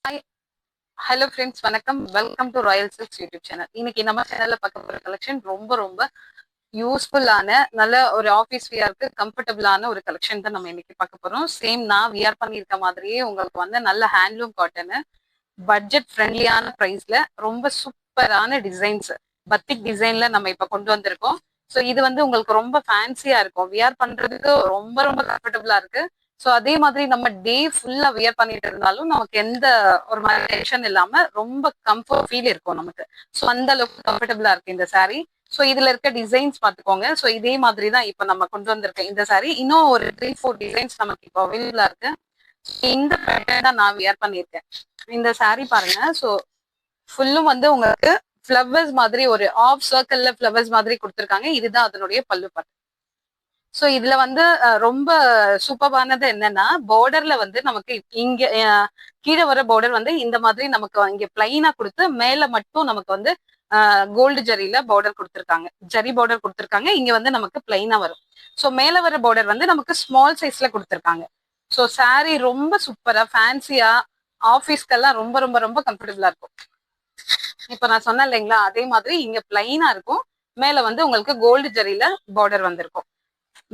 Hi hello friends, வணக்கம். Welcome to Royal silks YouTube channel. இன்னைக்கு நம்ம சேனல்ல பார்க்க போற கலெக்ஷன் ரொம்ப ரொம்ப யூஸ்ஃபுல்லான, நல்ல ஒரு ஆஃபீஸ் வியருக்கு கம்ஃபர்டபுளான ஒரு கலெக்ஷன் தான் நம்ம இன்னைக்கு பார்க்க போறோம். சேம் நான் வியர் பண்ணியிருக்க மாதிரியே உங்களுக்கு வந்து நல்ல ஹேண்ட்லூம் காட்டனு, பட்ஜெட் ஃப்ரெண்ட்லியான ப்ரைஸ்ல ரொம்ப சூப்பரான டிசைன்ஸ், பத்திக் டிசைன்ல நம்ம இப்ப கொண்டு வந்திருக்கோம். ஸோ இது வந்து உங்களுக்கு ரொம்ப ஃபேன்சியா இருக்கும், வியர் பண்றதுக்கு ரொம்ப ரொம்ப கம்ஃபர்டபுளா இருக்கு. ஸோ அதே மாதிரி நம்ம டே ஃபுல்லா வியர் பண்ணிட்டு இருந்தாலும் நமக்கு எந்த ஒரு மாதிரி டென்ஷன் இல்லாம ரொம்ப கம்ஃபர்ட் ஃபீல் இருக்கும் நமக்கு. ஸோ அந்த அளவுக்கு கம்ஃபர்டபுளா இருக்கு இந்த saree. ஸோ இதுல இருக்க டிசைன்ஸ் பாத்துக்கோங்க. ஸோ இதே மாதிரி தான் இப்ப நம்ம கொண்டு வந்திருக்க இந்த saree. இன்னும் ஒரு 3-4 டிசைன்ஸ் நமக்கு இப்போ அவைலபிளா இருக்கு. இந்த பேட்டர்ன் தான் நான் வியர் பண்ணியிருக்கேன். இந்த saree பாருங்க. ஸோ ஃபுல்லும் வந்து உங்களுக்கு ஃபிளவர்ஸ் மாதிரி ஒரு ஆஃப் சர்க்கிள்ல ஃபிளவர்ஸ் மாதிரி கொடுத்துருக்காங்க. இதுதான் அதனுடைய பல்லு பார்ட். ஸோ இதுல வந்து ரொம்ப சூப்பரானது என்னன்னா, பார்டர்ல வந்து நமக்கு இங்க கீழே வர பார்டர் வந்து இந்த மாதிரி நமக்கு இங்க பிளைனா கொடுத்து, மேல மட்டும் நமக்கு வந்து கோல்டு ஜரியில பார்டர் கொடுத்துருக்காங்க, ஜரி பார்டர் கொடுத்துருக்காங்க. இங்க வந்து நமக்கு பிளைனா வரும். ஸோ மேல வர பார்டர் வந்து நமக்கு ஸ்மால் சைஸ்ல கொடுத்துருக்காங்க. ஸோ saree ரொம்ப சூப்பரா ஃபேன்சியா ஆஃபீஸ்க்கெல்லாம் ரொம்ப ரொம்ப ரொம்ப கம்ஃபர்டபுளா இருக்கும். இப்ப நான் சொன்னேன் இல்லைங்களா, அதே மாதிரி இங்க பிளைனா இருக்கும், மேல வந்து உங்களுக்கு கோல்டு ஜரியில பார்டர் வந்திருக்கும்.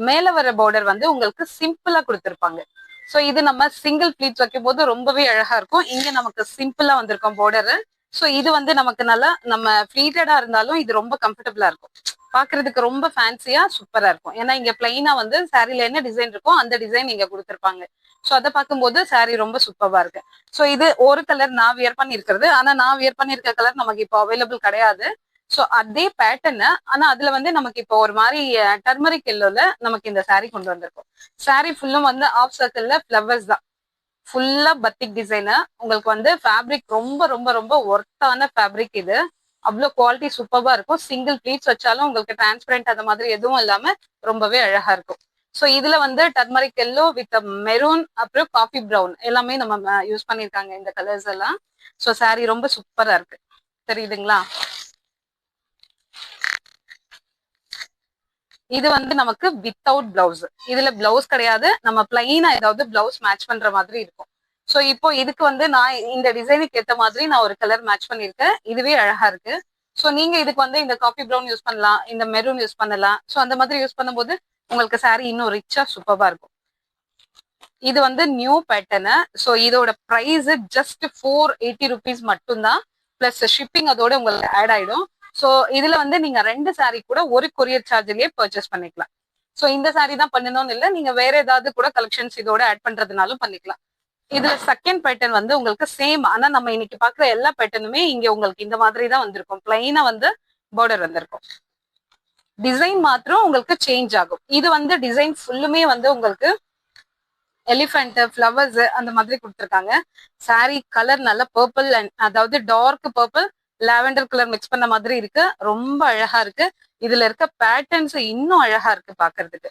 மேல வர பார்டர் வந்து உங்களுக்கு சிம்பிளா கொடுத்துருப்பாங்க. ஸோ இது நம்ம சிங்கிள் பிளீட்ஸ் வைக்கும் போது ரொம்பவே அழகா இருக்கும். இங்க நமக்கு சிம்பிளா வந்திருக்கும் பார்டர். ஸோ இது வந்து நமக்கு நல்லா, நம்ம ஃபிளீட்டடா இருந்தாலும் இது ரொம்ப கம்ஃபர்டபுளா இருக்கும், பாக்குறதுக்கு ரொம்ப ஃபேன்சியா சூப்பரா இருக்கும். ஏன்னா இங்க பிளைனா வந்து சாரில என்ன டிசைன் இருக்கோ அந்த டிசைன் இங்க கொடுத்துருப்பாங்க. ஸோ அதை பார்க்கும்போது saree ரொம்ப சூப்பரா இருக்கு. ஸோ இது ஒரு கலர் நான் வியர் பண்ணிருக்கிறது. ஆனா நான் வியர் பண்ணிருக்க கலர் நமக்கு இப்போ அவைலபிள் கிடையாது. ஸோ அதே பேட்டர்னு, ஆனா அதுல வந்து நமக்கு இப்போ ஒரு மாதிரி டர்மரிக் எல்லோல நமக்கு இந்த saree கொண்டு வந்திருக்கும். saree ஃபுல்லும் வந்து ஆஃப் சர்க்கிள்ல ஃபிளவர்ஸ் தான், ஃபுல்லா பத்திக் டிசைனு. உங்களுக்கு வந்து ஃபேப்ரிக் ரொம்ப ரொம்ப ரொம்ப ஒர்த்தான ஃபேப்ரிக் இது. அவ்வளோ குவாலிட்டி சூப்பரா இருக்கும். சிங்கிள் ப்ளீட்ஸ் வச்சாலும் உங்களுக்கு டிரான்ஸ்பரண்ட் அந்த மாதிரி எதுவும் இல்லாம ரொம்பவே அழகா இருக்கும். ஸோ இதுல வந்து டர்மரிக் எல்லோ வித் மெரூன் அப்புறம் காஃபி ப்ரௌன் எல்லாமே நம்ம யூஸ் பண்ணியிருக்காங்க இந்த கலர்ஸ் எல்லாம். ஸோ saree ரொம்ப சூப்பரா இருக்கு, தெரியுதுங்களா? இது வந்து நமக்கு வித்தவுட் பிளவுஸ், இதுல பிளவுஸ் கிடையாது, நம்ம பிளைனா ஏதாவது பிளவுஸ் மேட்ச் பண்ற மாதிரி இருக்கும். ஸோ இப்போ இதுக்கு வந்து நான் இந்த டிசைனுக்கு ஏற்ற மாதிரி நான் ஒரு கலர் மேட்ச் பண்ணியிருக்கேன். இதுவே அழகா இருக்கு. ஸோ நீங்க இதுக்கு வந்து இந்த காஃபி ப்ரௌன் யூஸ் பண்ணலாம், இந்த மெரூன் யூஸ் பண்ணலாம். ஸோ அந்த மாதிரி யூஸ் பண்ணும்போது உங்களுக்கு saree இன்னும் ரிச்சா சூப்பரா இருக்கும். இது வந்து நியூ பேட்டர்னு. ஸோ இதோட ப்ரைஸ் ஜஸ்ட் 480 rupees மட்டும்தான், பிளஸ் ஷிப்பிங் அதோட உங்களுக்கு ஆட் ஆயிடும். ஸோ இதுல வந்து நீங்க 2 saree கூட ஒரு கொரியர் சார்ஜ்லயே பர்ச்சேஸ் பண்ணிக்கலாம். ஸோ இந்த saree தான் பண்ணணும்னு இல்லை, நீங்க வேற ஏதாவது கூட கலெக்ஷன்ஸ் இதோட ஆட் பண்றதுனாலும் பண்ணிக்கலாம். இதுல செகண்ட் பேட்டர்ன் வந்து உங்களுக்கு சேம், ஆனா நம்ம இன்னைக்கு பாக்குற எல்லா பேட்டர்னுமே இங்க உங்களுக்கு இந்த மாதிரி தான் வந்திருக்கும். பிளைனா வந்து பார்டர் வந்திருக்கும், டிசைன் மாத்திரம் உங்களுக்கு சேஞ்ச் ஆகும். இது வந்து டிசைன் ஃபுல்லுமே வந்து உங்களுக்கு எலிஃபென்ட் ஃபிளவர்ஸ் அந்த மாதிரி கொடுத்துருக்காங்க. saree கலர் நல்ல பர்பிள், அதாவது dark purple lavender colour mix பண்ண மாதிரி இருக்கு, ரொம்ப அழகா இருக்கு. இதுல இருக்க பேட்டர்ன்ஸ் இன்னும் அழகா இருக்கு பாக்குறதுக்கு.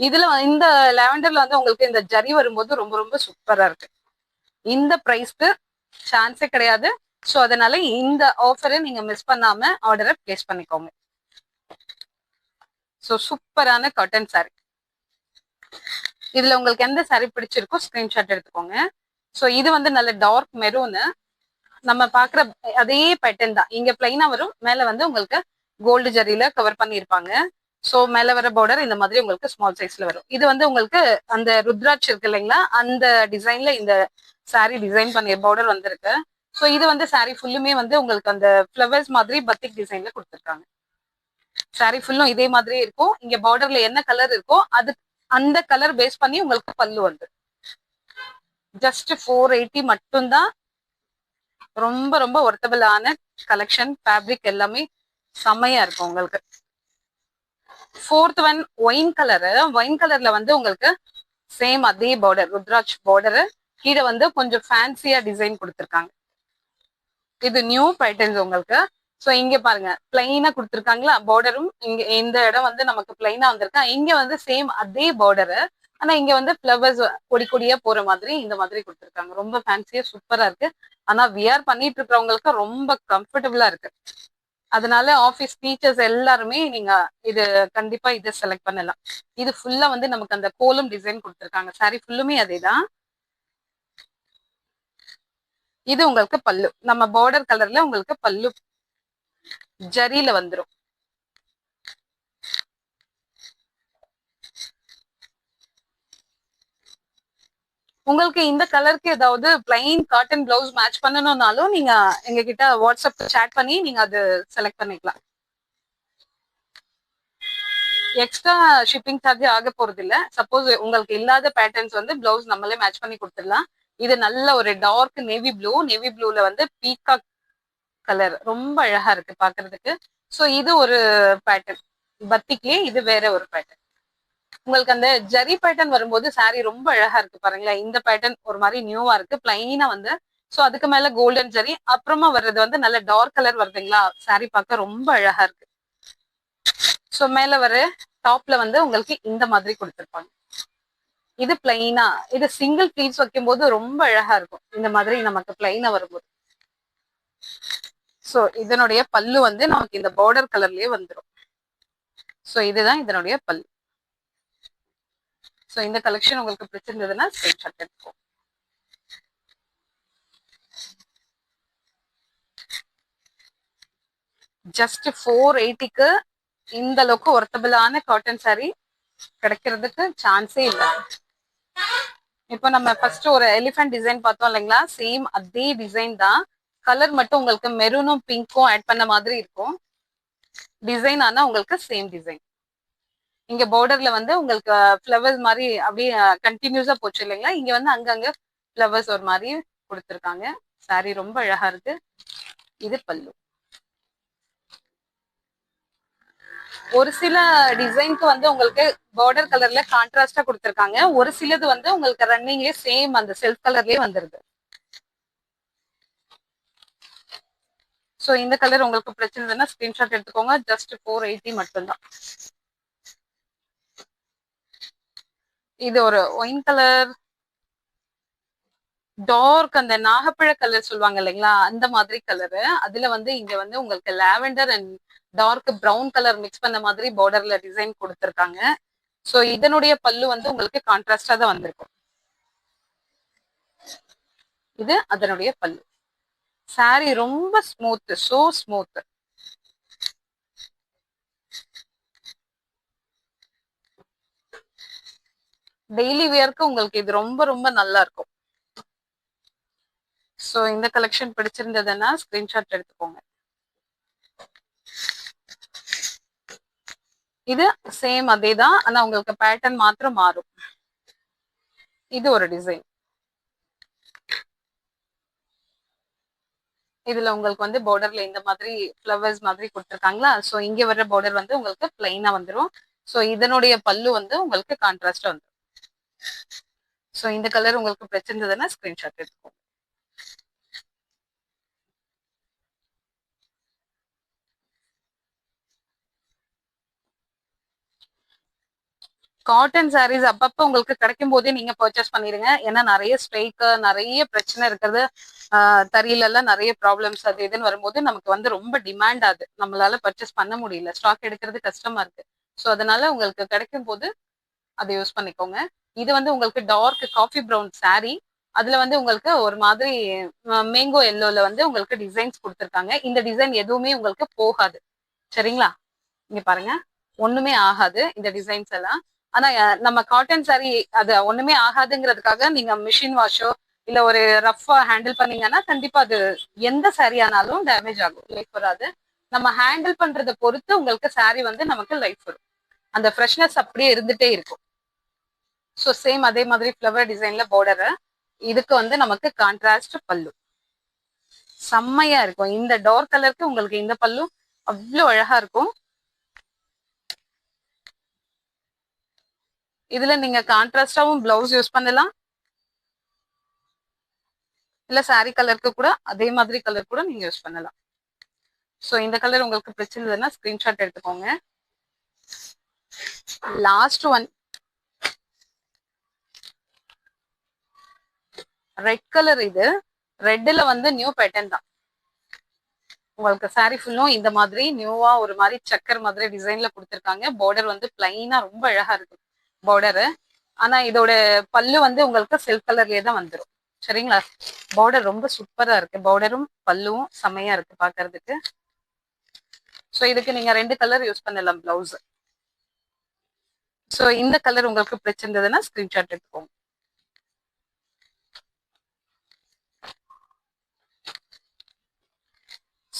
இதுல இந்த லாவெண்டர்ல வந்து உங்களுக்கு இந்த ஜரி வரும்போது ரொம்ப ரொம்ப சூப்பரா இருக்கு. இந்த பிரைஸ்க்கு சான்ஸே கிடையாது. ஸோ அதனால இந்த ஆஃபரை நீங்க மிஸ் பண்ணாம ஆர்டரை பிளேஸ் பண்ணிக்கோங்க. ஸோ சூப்பரான காட்டன் saree. இதுல உங்களுக்கு எந்த saree பிடிச்சிருக்கோ ஸ்கிரீன்ஷாட் எடுத்துக்கோங்க. ஸோ இது வந்து நல்ல டார்க் மெரூனு, நம்ம பாக்குற அதே பேட்டர்ன் தான். இங்க பிளைனா வரும், மேல வந்து உங்களுக்கு கோல்டு ஜரியில கவர் பண்ணியிருப்பாங்க. ஸோ மேல வர பார்டர் இந்த மாதிரி உங்களுக்கு ஸ்மால் சைஸ்ல வரும். இது வந்து உங்களுக்கு அந்த ருத்ராட்சி இருக்கு இல்லைங்களா, அந்த டிசைன்ல இந்த saree டிசைன் பண்ணி பார்டர் வந்திருக்கு. ஸோ இது வந்து saree ஃபுல்லுமே வந்து உங்களுக்கு அந்த ஃபிளவர்ஸ் மாதிரி பத்திக் டிசைன்ல கொடுத்துருக்காங்க. saree ஃபுல்லும் இதே மாதிரி இருக்கும். இங்க பார்டர்ல என்ன கலர் இருக்கோ அது அந்த கலர் பேஸ் பண்ணி உங்களுக்கு பல்லு வந்து ஜஸ்ட் 480 மட்டும்தான். ரொம்ப ரொம்ப ஒர்த்தபிளான கலெக்ஷன், ஃபேப்ரிக் எல்லாமே செம்மையா இருக்கும் உங்களுக்கு. Fourth one wine colour. Wine கலர்ல வந்து உங்களுக்கு சேம் அதே பார்டர், ருத்ராட்ச் பார்டரு, கீழே வந்து கொஞ்சம் ஃபேன்சியா டிசைன் கொடுத்துருக்காங்க. இது நியூ பேட்டர்ன்ஸ் உங்களுக்கு. ஸோ இங்க பாருங்க, பிளைனா கொடுத்துருக்காங்களா பார்டரும். இங்க இந்த இடம் வந்து நமக்கு பிளைனா வந்திருக்கா, இங்க வந்து சேம் அதே பார்டரு, ஆனா இங்க வந்து ஃபிளவர்ஸ் கொடி கொடியா போற மாதிரி இந்த மாதிரி கொடுத்துருக்காங்க. ரொம்ப ஃபேன்சியா சூப்பரா இருக்கு. ஆனா வியர் பண்ணிட்டு இருக்கிறவங்களுக்கு ரொம்ப கம்ஃபர்டபுளா இருக்கு. அதனால ஆஃபீஸ் டீச்சர்ஸ் எல்லாருமே நீங்க இது கண்டிப்பா இதை செலக்ட் பண்ணலாம். இது ஃபுல்லா வந்து நமக்கு அந்த கோலம் டிசைன் கொடுத்துருக்காங்க. saree ஃபுல்லுமே அதேதான். இது உங்களுக்கு பல்லு. நம்ம பார்டர் கலர்ல உங்களுக்கு பல்லு ஜரியில வந்துரும். உங்களுக்கு இந்த கலருக்கு ஏதாவது பிளைன் காட்டன் பிளவுஸ் மேட்ச் பண்ணணும்னாலும் நீங்க எங்க கிட்ட வாட்ஸ்அப் சேட் பண்ணி நீங்க அது செலக்ட் பண்ணிக்கலாம். எக்ஸ்ட்ரா ஷிப்பிங் சார்ஜ் ஆக போறது இல்ல. சப்போஸ் உங்களுக்கு இல்லாத பேட்டர்ன்ஸ் வந்து பிளவுஸ் நம்மளே மேட்ச் பண்ணி கொடுத்துடலாம். இது நல்ல ஒரு டார்க் நேவி ப்ளூல வந்து பீகாக் கலர் ரொம்ப அழகா இருக்கு பாக்குறதுக்கு. சோ இது ஒரு பேட்டர்ன். பத்திக்லயே இது வேற ஒரு பேட்டர்ன். உங்களுக்கு அந்த ஜரி பேட்டர்ன் வரும்போது சாரி ரொம்ப அழகா இருக்கு பாருங்களேன். இந்த பேட்டர்ன் ஒரு மாதிரி நியூவா இருக்கு, பிளைனா வந்து. சோ அதுக்கு மேல கோல்டன் ஜரி, அப்புறமா வர்றது வந்து நல்ல டார்க் கலர் வருதுங்களா. சாரி பார்க்க ரொம்ப அழகா இருக்கு. சோ மேல வர டாப்ல வந்து உங்களுக்கு இந்த மாதிரி கொடுத்துருப்பாங்க. இது பிளைனா, இது சிங்கிள் ப்ளீட்ஸ் வைக்கும் போது ரொம்ப அழகா இருக்கும். இந்த மாதிரி நமக்கு பிளைனா வரும்போது. சோ இதனுடைய பல்லு வந்து நமக்கு இந்த பார்டர் கலர்லயே வந்துடும். சோ இதுதான் இதனுடைய பல்லு. சோ இந்த கலெக்ஷன் உங்களுக்கு பிடிச்சிருந்ததுன்னா ஸ்கிரீன்ஷாட் எடுத்துக்கோங்க. ஜஸ்ட் 480க்கு இந்த அளவுக்கு ஒர்த்தபிளான காட்டன் சாரி கிடைக்கிறதுக்கு சான்ஸே இல்லை. இப்போ நம்ம ஃபர்ஸ்ட் ஒரு எலிஃபென்ட் டிசைன் பார்த்தோம் இல்லைங்களா, சேம் அதே டிசைன் தான். கலர் மட்டும் உங்களுக்கு மெரூனும் பிங்க்கும் ஆட் பண்ண மாதிரி இருக்கும். டிசைன் ஆனா உங்களுக்கு சேம் டிசைன். இங்க பார்டர்ல வந்து உங்களுக்கு ஃப்ளவர்ஸ் மாதிரி அப்படியே கண்டினியூஸா போச்சு இல்லைங்களா. இங்க வந்து அங்கங்க ஃப்ளவர்ஸ் ஒரு மாதிரி கொடுத்துருக்காங்க. சாரி ரொம்ப அழகா இருக்கு. இது பல்லு. ஒரு சில டிசைனுக்கு வந்து உங்களுக்கு பார்டர் கலர்ல கான்ட்ராஸ்டா கொடுத்துருக்காங்க. ஒரு சிலது வந்து உங்களுக்கு ரன்னிங்லயே சேம் அந்த செல்ஃப் கலர்லயே வந்துருது. சோ இந்த கலர் உங்களுக்கு பிடிச்சிருந்ததுன்னா ஸ்கிரீன்ஷாட் எடுத்துக்கோங்க. ஜஸ்ட் 480 மட்டும்தான். இது ஒரு ஒயின் கலர், டார்க் அந்த நாகப்பழ கலர் சொல்லுவாங்க இல்லைங்களா, அந்த மாதிரி கலரு. அதுல வந்து இங்க வந்து உங்களுக்கு lavender and dark brown colour mix பண்ண மாதிரி பார்டர்ல டிசைன் கொடுத்துருக்காங்க. சோ இதனுடைய பல்லு வந்து உங்களுக்கு கான்ட்ராஸ்டா தான் வந்திருக்கும். இது அதனுடைய பல்லு. சாரி ரொம்ப ஸ்மூத், சோ ஸ்மூத். டெய்லி வியர்க்கு உங்களுக்கு இது ரொம்ப ரொம்ப நல்லா இருக்கும். சோ இந்த கலெக்ஷன் பிடிச்சிருந்ததுன்னா ஸ்கிரீன்ஷாட் எடுத்துக்கோங்க. இது சேம் அதே தான், ஆனா உங்களுக்கு பேட்டர்ன் மாத்திரம் மாறும். இது ஒரு டிசைன். இதுல உங்களுக்கு வந்து பார்டர்ல இந்த மாதிரி ஃப்ளவர்ஸ் மாதிரி கொடுத்துருக்காங்களா. சோ இங்க வர்ற பார்டர் வந்து உங்களுக்கு பிளைனா வந்துடும். சோ இதனுடைய பல்லு வந்து உங்களுக்கு கான்ட்ராஸ்டா வந்துடும். சோ இந்த கலர் உங்களுக்கு பிடிச்சிருந்ததுன்னா ஸ்கிரீன்ஷாட் எடுத்துக்கோங்க. காட்டன் சாரீஸ் அப்பப்போ உங்களுக்கு கிடைக்கும் போதே நீங்க பர்ச்சேஸ் பண்ணிருங்க. ஏன்னா நிறைய ஸ்ட்ரைக்கு, நிறைய பிரச்சனை இருக்கிறது. தறியில எல்லாம் நிறைய ப்ராப்ளம்ஸ் அது இதுன்னு வரும்போது நமக்கு வந்து ரொம்ப டிமாண்ட் ஆகுது. நம்மளால பர்ச்சேஸ் பண்ண முடியல, ஸ்டாக் எடுக்கிறது கஷ்டமா இருக்கு. ஸோ அதனால உங்களுக்கு கிடைக்கும் போது அதை யூஸ் பண்ணிக்கோங்க. இது வந்து உங்களுக்கு டார்க் காஃபி ப்ரௌன் சாரீ. அதுல வந்து உங்களுக்கு ஒரு மாதிரி மேங்கோ எல்லோல வந்து உங்களுக்கு டிசைன்ஸ் கொடுத்துருக்காங்க. இந்த டிசைன் எதுவுமே உங்களுக்கு போகாது, சரிங்களா. இங்க பாருங்க, ஒண்ணுமே ஆகாது இந்த டிசைன்ஸ் எல்லாம். ஆனா நம்ம காட்டன் சாரி அது ஒண்ணுமே ஆகாதுங்கிறதுக்காக நீங்க மிஷின் வாஷோ இல்ல ஒரு ரஃபா ஹேண்டில் பண்ணீங்கன்னா கண்டிப்பா அது எந்த சாரி ஆனாலும் டேமேஜ் ஆகும், லைஃப் வராது. நம்ம ஹேண்டில் பண்றதை பொறுத்து உங்களுக்கு சாரி வந்து நமக்கு லைஃப் வரும். அந்த ஃப்ரெஷ்னஸ் அப்படியே இருந்துட்டே இருக்கும். ஸோ சேம் அதே மாதிரி ஃப்ளவர் டிசைன்ல பார்டர். இதுக்கு வந்து நமக்கு கான்ட்ராஸ்ட் பல்லு செம்மையா இருக்கும். இந்த டார்க் கலருக்கு உங்களுக்கு இந்த பல்லு அவ்வளவு அழகா இருக்கும். இதுல நீங்க கான்ட்ராஸ்டாவும் பிளவுஸ் யூஸ் பண்ணலாம், இல்ல சாரி கலருக்கு கூட அதே மாதிரி கலர் கூட நீங்க யூஸ் பண்ணலாம். ஸோ இந்த கலர் உங்களுக்கு பிடிச்சிருந்ததுன்னா ஸ்கிரீன்ஷாட் எடுத்துக்கோங்க. Last one red colour. இது ரெட்ல வந்து நியூ பேட்டர்ன் தான். உங்களுக்கு சாரி ஃபுல்லும் இந்த மாதிரி நியூவா ஒரு மாதிரி சக்கர் மாதிரி டிசைன்ல கொடுத்துருக்காங்க. பார்டர் வந்து பிளைனா ரொம்ப அழகா இருக்கு பார்டரு. ஆனா இதோட பல்லு வந்து உங்களுக்கு செல்ஃப் கலர்லயே தான் வந்துடும். சரிங்களா? பார்டர் ரொம்ப சூப்பரா இருக்கு. பார்டரும் பல்லுவும் செமையா இருக்கு பாக்குறதுக்கு. சோ இதுக்கு நீங்க 2 கலர் யூஸ் பண்ணலாம் பிளவுஸ். சோ இந்த கலர் உங்களுக்கு பிடிச்சிருந்ததுன்னா ஸ்கிரீன்ஷாட் எடுத்துக்கோங்க.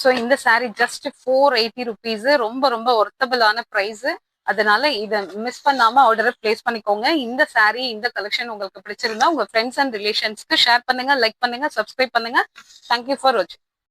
சோ இந்த saree ஜஸ்ட் 480 ருபீஸ். ரொம்ப ரொம்ப ஒர்த்தபிளான பிரைஸ். அதனால இதை மிஸ் பண்ணாம ஆர்டரை பிளேஸ் பண்ணிக்கோங்க. இந்த saree இந்த கலெக்ஷன் உங்களுக்கு பிடிச்சிருந்தா உங்க ஃப்ரெண்ட்ஸ் அண்ட் ரிலேஷன்ஸ்க்கு ஷேர் பண்ணுங்க, லைக் பண்ணுங்க, சப்ஸ்கிரைப் பண்ணுங்க. தேங்க்யூ ஃபார் வாட்சிங்.